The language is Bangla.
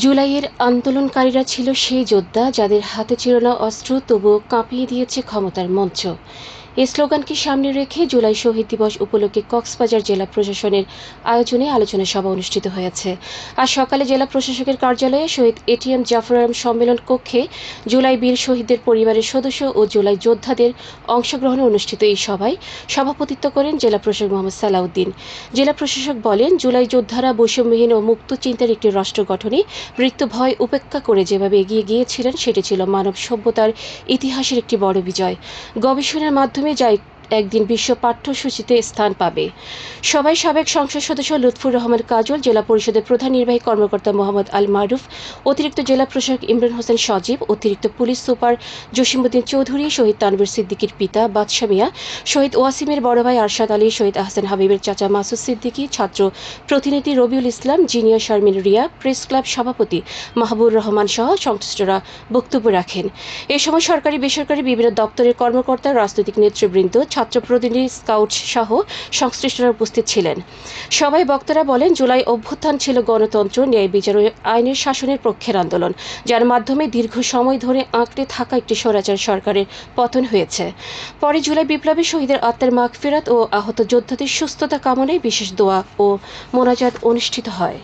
জুলাইয়ের আন্দোলনকারীরা ছিল সেই যোদ্ধা যাদের হাতে ছিল না অস্ত্র, তবুও কাঁপিয়ে দিয়েছে ক্ষমতার মঞ্চ। এই স্লোগানকে সামনে রেখে জুলাই শহীদ দিবস উপলক্ষে কক্সবাজার জেলা প্রশাসনের আয়োজনে আলোচনা সভা অনুষ্ঠিত হয়েছে। আজ সকালে জেলা প্রশাসকের কার্যালয়ে শহীদ এটিএম জাফর আলম সম্মেলন কক্ষে জুলাই বীর শহীদদের পরিবারের সদস্য ও জুলাই যোদ্ধাদের অংশগ্রহণে অনুষ্ঠিত এই সভায় সভাপতিত্ব করেন জেলা প্রশাসক মোহাম্মদ সালাউদ্দিন। জেলা প্রশাসক বলেন, জুলাই যোদ্ধারা বৈষম্যহীন ও মুক্ত চিন্তার একটি রাষ্ট্র গঠনে মৃত্যু ভয় উপেক্ষা করে যেভাবে এগিয়ে গিয়েছিলেন, সেটি ছিল মানব সভ্যতার ইতিহাসের একটি বড় বিজয়। গবেষণার মাধ্যমে যা একদিন বিশ্ব পাঠ্যসূচিতে স্থান পাবে। সবাই সাবেক সংসদ সদস্য লুৎফুর রহমান কাজল, জেলা পরিষদের প্রধান নির্বাহী কর্মকর্তা মোহাম্মদ আল মারুফ, অতিরিক্ত জেলা প্রশাসক ইমরান হোসেন সজীব, অতিরিক্ত পুলিশ সুপার জসিমউদ্দিন চৌধুরী, শহীদ তানভীর সিদ্দিকীর পিতা বাদশা মিয়া, শহীদ ওয়াসিমের বড় ভাই আরশাদ আলী, শহীদ আহসান হাবিবের চাচা মাসুদ সিদ্দিকী, ছাত্র প্রতিনিধি রবিউল ইসলাম, জিনিয়া শারমিন রিয়া, প্রেস ক্লাব সভাপতি মাহবুর রহমান সহ সংশ্লিষ্টরা বক্তব্য রাখেন। এ সময় সরকারি বেসরকারি বিভিন্ন দপ্তরের কর্মকর্তা, রাজনৈতিক নেতৃবৃন্দ, ছাত্র প্রতিনিধি, স্কাউট সহ সংশ্লিষ্টরা উপস্থিত ছিলেন। সবাই বক্তারা বলেন, জুলাই অভ্যুত্থান ছিল গণতন্ত্র, ন্যায় বিচার ও আইনের শাসনের পক্ষের আন্দোলন, যার মাধ্যমে দীর্ঘ সময় ধরে আঁকড়ে থাকা একটি স্বৈরাচার সরকারের পতন হয়েছে। পরে জুলাই বিপ্লবে শহীদের আত্মার মাগফিরাত ও আহত যোদ্ধাদের সুস্থতা কামনায় বিশেষ দোয়া ও মোনাজাত অনুষ্ঠিত হয়।